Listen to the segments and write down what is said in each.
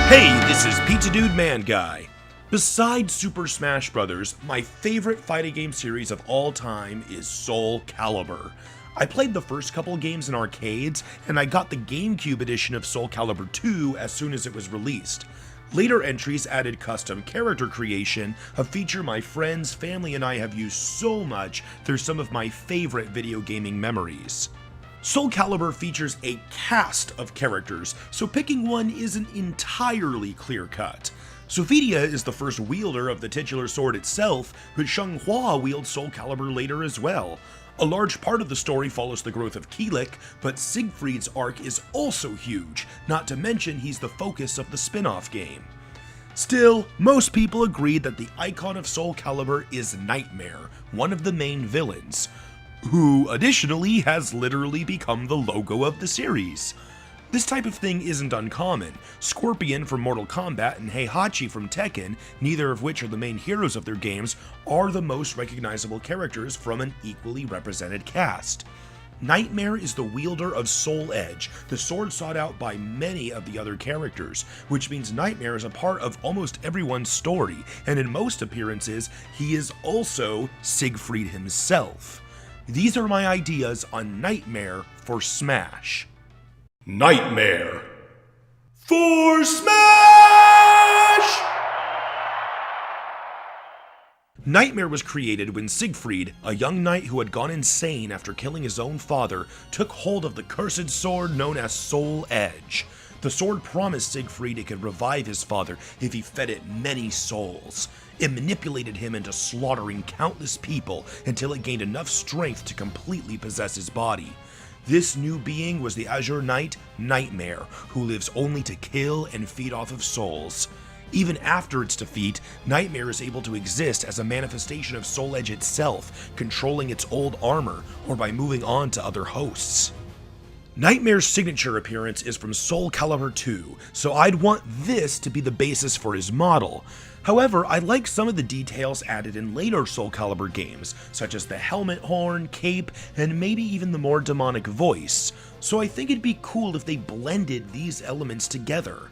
Hey, this is Pizza Dude Man Guy. Besides Super Smash Bros., my favorite fighting game series of all time is Soulcalibur. I played the first couple games in arcades, and I got the GameCube edition of Soulcalibur 2 as soon as it was released. Later entries added custom character creation, a feature my friends, family, and I have used so much they're some of my favorite video gaming memories. Soulcalibur features a cast of characters, so picking one isn't entirely clear-cut. Sophidia is the first wielder of the titular sword itself, but Xianghua wields Soulcalibur later as well. A large part of the story follows the growth of Kilik, but Siegfried's arc is also huge, not to mention he's the focus of the spin-off game. Still, most people agree that the icon of Soulcalibur is Nightmare, one of the main villains, who additionally has literally become the logo of the series. This type of thing isn't uncommon. Scorpion from Mortal Kombat and Heihachi from Tekken, neither of which are the main heroes of their games, are the most recognizable characters from an equally represented cast. Nightmare is the wielder of Soul Edge, the sword sought out by many of the other characters, which means Nightmare is a part of almost everyone's story, and in most appearances, he is also Siegfried himself. These are my ideas on Nightmare for Smash. Nightmare for Smash! Nightmare was created when Siegfried, a young knight who had gone insane after killing his own father, took hold of the cursed sword known as Soul Edge. The sword promised Siegfried it could revive his father if he fed it many souls. It manipulated him into slaughtering countless people until it gained enough strength to completely possess his body. This new being was the Azure Knight, Nightmare, who lives only to kill and feed off of souls. Even after its defeat, Nightmare is able to exist as a manifestation of Soul Edge itself, controlling its old armor, or by moving on to other hosts. Nightmare's signature appearance is from Soulcalibur 2, so I'd want this to be the basis for his model. However, I like some of the details added in later Soulcalibur games, such as the helmet horn, cape, and maybe even the more demonic voice, so I think it'd be cool if they blended these elements together.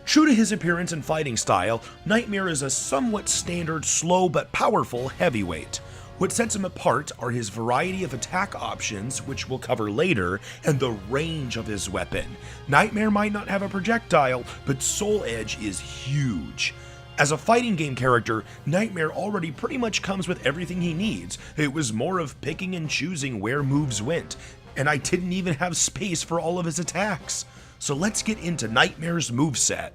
True to his appearance and fighting style, Nightmare is a somewhat standard, slow but powerful heavyweight. What sets him apart are his variety of attack options, which we'll cover later, and the range of his weapon. Nightmare might not have a projectile, but Soul Edge is huge. As a fighting game character, Nightmare already pretty much comes with everything he needs. It was more of picking and choosing where moves went, and I didn't even have space for all of his attacks. So let's get into Nightmare's moveset.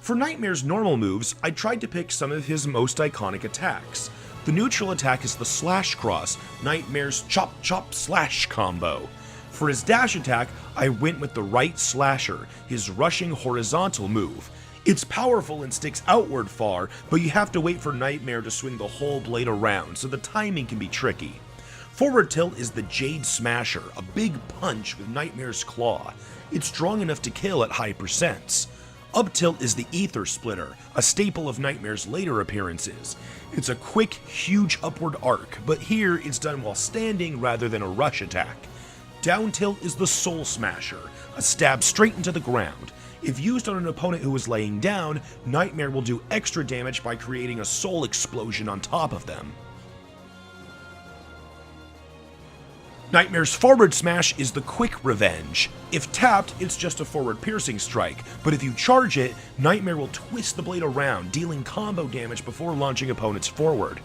For Nightmare's normal moves, I tried to pick some of his most iconic attacks. The neutral attack is the Slash Cross, Nightmare's Chop Chop Slash combo. For his dash attack, I went with the Right Slasher, his rushing horizontal move. It's powerful and sticks outward far, but you have to wait for Nightmare to swing the whole blade around, so the timing can be tricky. Forward tilt is the Jade Smasher, a big punch with Nightmare's claw. It's strong enough to kill at high percents. Up tilt is the Ether Splitter, a staple of Nightmare's later appearances. It's a quick, huge upward arc, but here it's done while standing rather than a rush attack. Down tilt is the Soul Smasher, a stab straight into the ground. If used on an opponent who is laying down, Nightmare will do extra damage by creating a soul explosion on top of them. Nightmare's forward smash is the Quick Revenge. If tapped, it's just a forward piercing strike, but if you charge it, Nightmare will twist the blade around, dealing combo damage before launching opponents forward.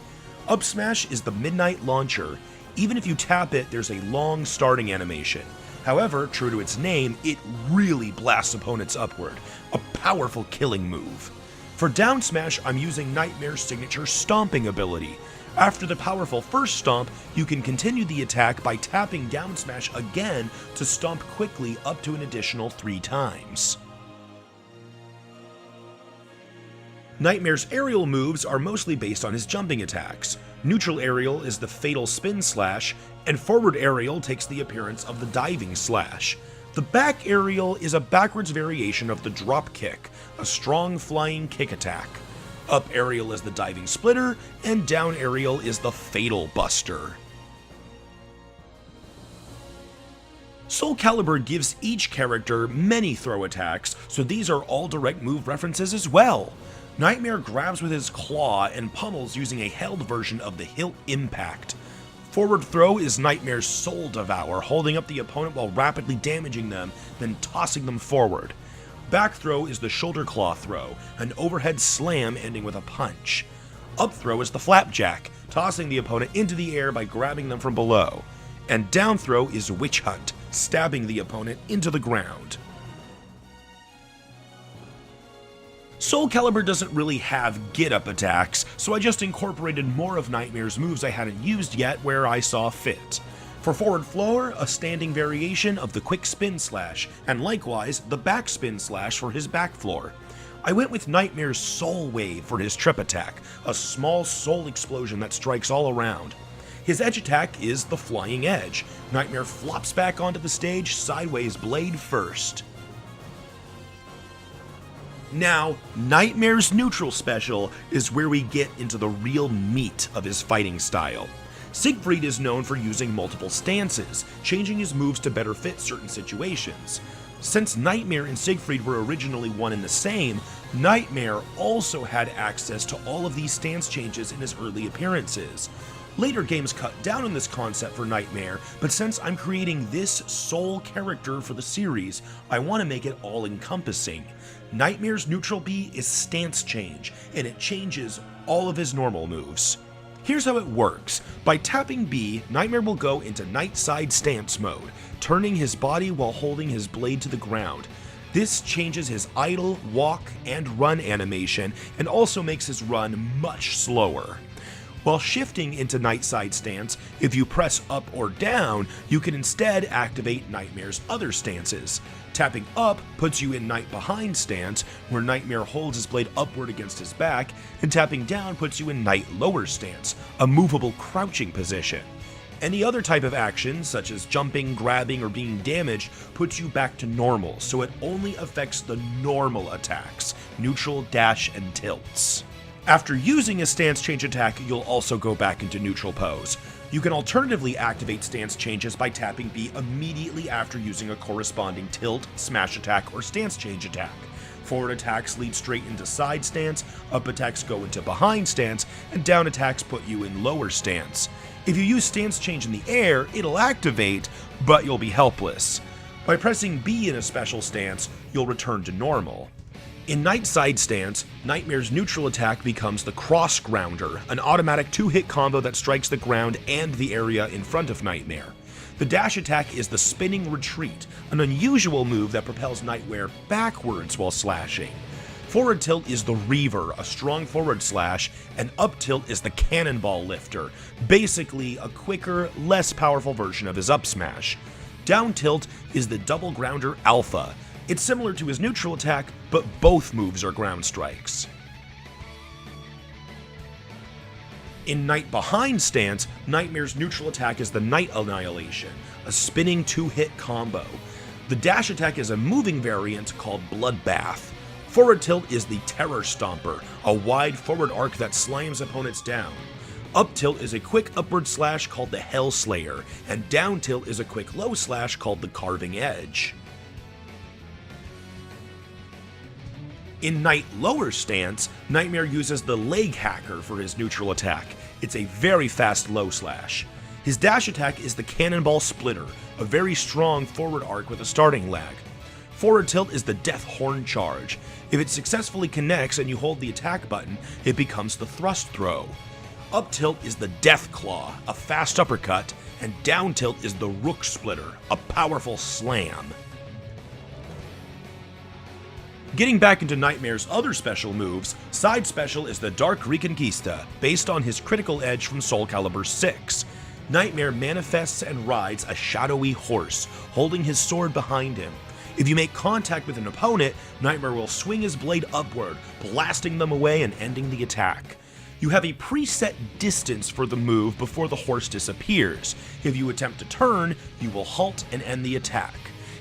Up smash is the Midnight Launcher. Even if you tap it, there's a long starting animation. However, true to its name, it really blasts opponents upward, a powerful killing move. For down smash, I'm using Nightmare's signature stomping ability. After the powerful first stomp, you can continue the attack by tapping down smash again to stomp quickly up to an additional 3 times. Nightmare's aerial moves are mostly based on his jumping attacks. Neutral aerial is the Fatal Spin Slash, and forward aerial takes the appearance of the Diving Slash. The back aerial is a backwards variation of the Drop Kick, a strong flying kick attack. Up aerial is the Diving Splitter, and down aerial is the Fatal Buster. Soulcalibur gives each character many throw attacks, so these are all direct move references as well. Nightmare grabs with his claw and pummels using a held version of the hilt impact. Forward throw is Nightmare's Soul Devour, holding up the opponent while rapidly damaging them, then tossing them forward. Back throw is the shoulder claw throw, an overhead slam ending with a punch. Up throw is the flapjack, tossing the opponent into the air by grabbing them from below. And down throw is Witch Hunt, stabbing the opponent into the ground. Soulcalibur doesn't really have get-up attacks, so I just incorporated more of Nightmare's moves I hadn't used yet where I saw fit. For forward floor, a standing variation of the quick spin slash, and likewise the back spin slash for his back floor. I went with Nightmare's Soul Wave for his trip attack, a small soul explosion that strikes all around. His edge attack is the Flying Edge. Nightmare flops back onto the stage, sideways blade first. Now, Nightmare's neutral special is where we get into the real meat of his fighting style. Siegfried is known for using multiple stances, changing his moves to better fit certain situations. Since Nightmare and Siegfried were originally one and the same, Nightmare also had access to all of these stance changes in his early appearances. Later games cut down on this concept for Nightmare, but since I'm creating this sole character for the series, I want to make it all-encompassing. Nightmare's neutral B is stance change, and it changes all of his normal moves. Here's how it works. By tapping B, Nightmare will go into night side stance mode, turning his body while holding his blade to the ground. This changes his idle, walk, and run animation, and also makes his run much slower. While shifting into night side stance, if you press up or down, you can instead activate Nightmare's other stances. Tapping up puts you in night behind stance, where Nightmare holds his blade upward against his back, and tapping down puts you in night lower stance, a movable crouching position. Any other type of action, such as jumping, grabbing, or being damaged, puts you back to normal, so it only affects the normal attacks, neutral, dash, and tilts. After using a stance change attack, you'll also go back into neutral pose. You can alternatively activate stance changes by tapping B immediately after using a corresponding tilt, smash attack, or stance change attack. Forward attacks lead straight into side stance, up attacks go into behind stance, and down attacks put you in lower stance. If you use stance change in the air, it'll activate, but you'll be helpless. By pressing B in a special stance, you'll return to normal. In night side stance, Nightmare's neutral attack becomes the Cross Grounder, an automatic 2-hit combo that strikes the ground and the area in front of Nightmare. The dash attack is the Spinning Retreat, an unusual move that propels Nightmare backwards while slashing. Forward tilt is the Reaver, a strong forward slash, and up tilt is the Cannonball Lifter, basically a quicker, less powerful version of his up smash. Down tilt is the Double Grounder Alpha. It's similar to his neutral attack, but both moves are ground strikes. In Night Behind stance, Nightmare's neutral attack is the Night Annihilation, a spinning 2-hit combo. The dash attack is a moving variant called Bloodbath. Forward tilt is the Terror Stomper, a wide forward arc that slams opponents down. Up tilt is a quick upward slash called the Hell Slayer, and down tilt is a quick low slash called the Carving Edge. In Night Lower stance, Nightmare uses the Leg Hacker for his neutral attack. It's a very fast low slash. His dash attack is the Cannonball Splitter, a very strong forward arc with a starting lag. Forward tilt is the Death Horn Charge. If it successfully connects and you hold the attack button, it becomes the Thrust Throw. Up tilt is the Death Claw, a fast uppercut, and down tilt is the Rook Splitter, a powerful slam. Getting back into Nightmare's other special moves, side special is the Dark Reconquista, based on his critical edge from Soulcalibur 6. Nightmare manifests and rides a shadowy horse, holding his sword behind him. If you make contact with an opponent, Nightmare will swing his blade upward, blasting them away and ending the attack. You have a preset distance for the move before the horse disappears. If you attempt to turn, you will halt and end the attack.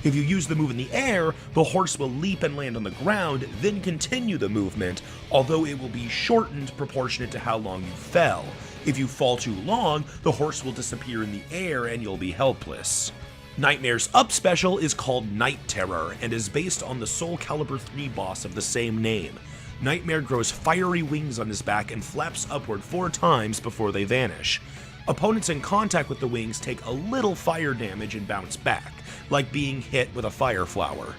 If you use the move in the air, the horse will leap and land on the ground, then continue the movement, although it will be shortened proportionate to how long you fell. If you fall too long, the horse will disappear in the air and you'll be helpless. Nightmare's up special is called Night Terror and is based on the Soulcalibur 3 boss of the same name. Nightmare grows fiery wings on his back and flaps upward 4 times before they vanish. Opponents in contact with the wings take a little fire damage and bounce back, like being hit with a fire flower.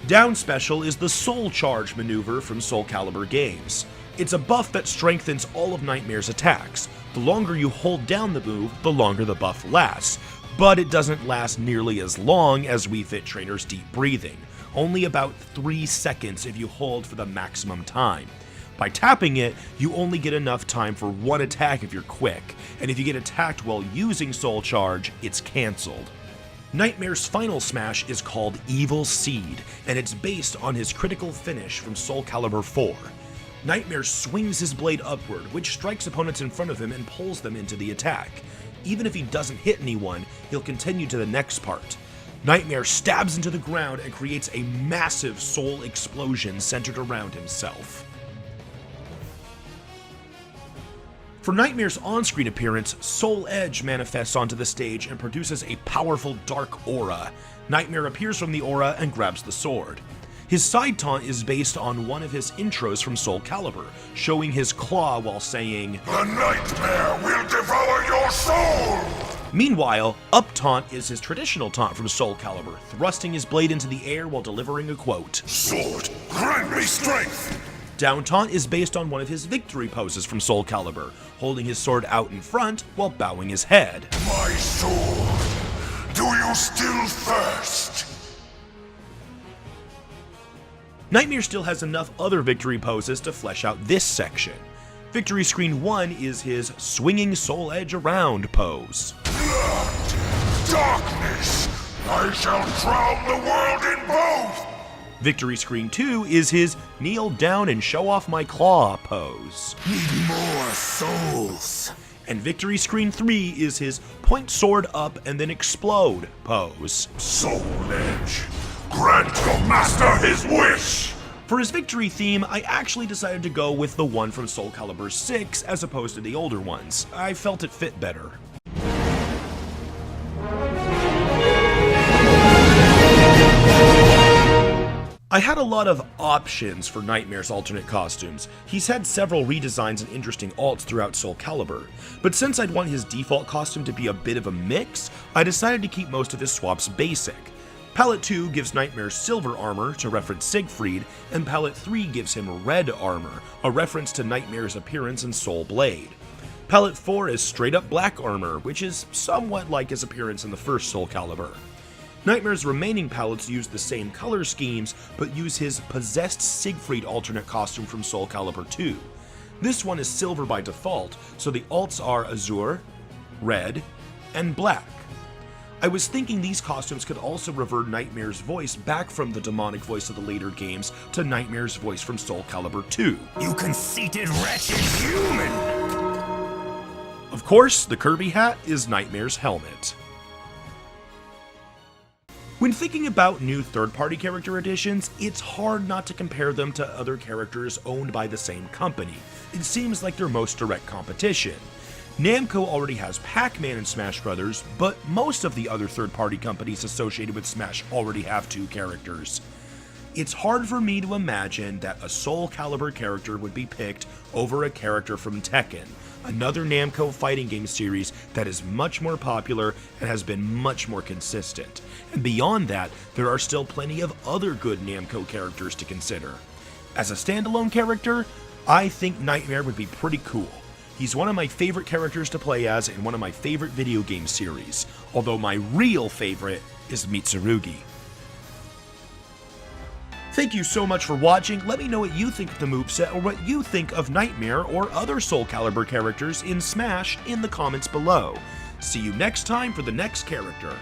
Down special is the Soul Charge maneuver from Soulcalibur games. It's a buff that strengthens all of Nightmare's attacks. The longer you hold down the move, the longer the buff lasts, but it doesn't last nearly as long as Wii Fit Trainer's deep breathing, only about 3 seconds if you hold for the maximum time. By tapping it, you only get enough time for one attack if you're quick, and if you get attacked while using Soul Charge, it's cancelled. Nightmare's final smash is called Evil Seed, and it's based on his critical finish from Soulcalibur 4. Nightmare swings his blade upward, which strikes opponents in front of him and pulls them into the attack. Even if he doesn't hit anyone, he'll continue to the next part. Nightmare stabs into the ground and creates a massive soul explosion centered around himself. For Nightmare's on-screen appearance, Soul Edge manifests onto the stage and produces a powerful dark aura. Nightmare appears from the aura and grabs the sword. His side taunt is based on one of his intros from Soulcalibur, showing his claw while saying, "The Nightmare will devour your soul!" Meanwhile, up taunt is his traditional taunt from Soulcalibur, thrusting his blade into the air while delivering a quote. "Sword, grant me strength!" Down taunt is based on one of his victory poses from Soulcalibur, holding his sword out in front while bowing his head. "My sword, do you still thirst?" Nightmare still has enough other victory poses to flesh out this section. Victory Screen 1 is his Swinging Soul Edge Around pose. "Blood, darkness, I shall drown the world in both!" Victory Screen 2 is his Kneel Down and Show Off My Claw pose. "Need more souls." And Victory Screen 3 is his Point Sword Up and Then Explode pose. "Soul Edge, grant your master his wish!" For his victory theme, I actually decided to go with the one from Soulcalibur 6 as opposed to the older ones. I felt it fit better. I had a lot of options for Nightmare's alternate costumes. He's had several redesigns and interesting alts throughout Soulcalibur, but since I'd want his default costume to be a bit of a mix, I decided to keep most of his swaps basic. Palette 2 gives Nightmare silver armor to reference Siegfried, and Palette 3 gives him red armor, a reference to Nightmare's appearance in Soul Blade. Palette 4 is straight up black armor, which is somewhat like his appearance in the first Soulcalibur. Nightmare's remaining palettes use the same color schemes, but use his Possessed Siegfried alternate costume from Soulcalibur 2. This one is silver by default, so the alts are azure, red, and black. I was thinking these costumes could also revert Nightmare's voice back from the demonic voice of the later games to Nightmare's voice from Soulcalibur 2. "You conceited, wretched human!" Of course, the Kirby hat is Nightmare's helmet. When thinking about new third-party character additions, it's hard not to compare them to other characters owned by the same company. It seems like their most direct competition. Namco already has Pac-Man in Smash Bros., but most of the other third-party companies associated with Smash already have 2 characters. It's hard for me to imagine that a Soulcalibur character would be picked over a character from Tekken, another Namco fighting game series that is much more popular and has been much more consistent. And beyond that, there are still plenty of other good Namco characters to consider. As a standalone character, I think Nightmare would be pretty cool. He's one of my favorite characters to play as in one of my favorite video game series, although my real favorite is Mitsurugi. Thank you so much for watching. Let me know what you think of the moveset or what you think of Nightmare or other Soulcalibur characters in Smash in the comments below. See you next time for the next character.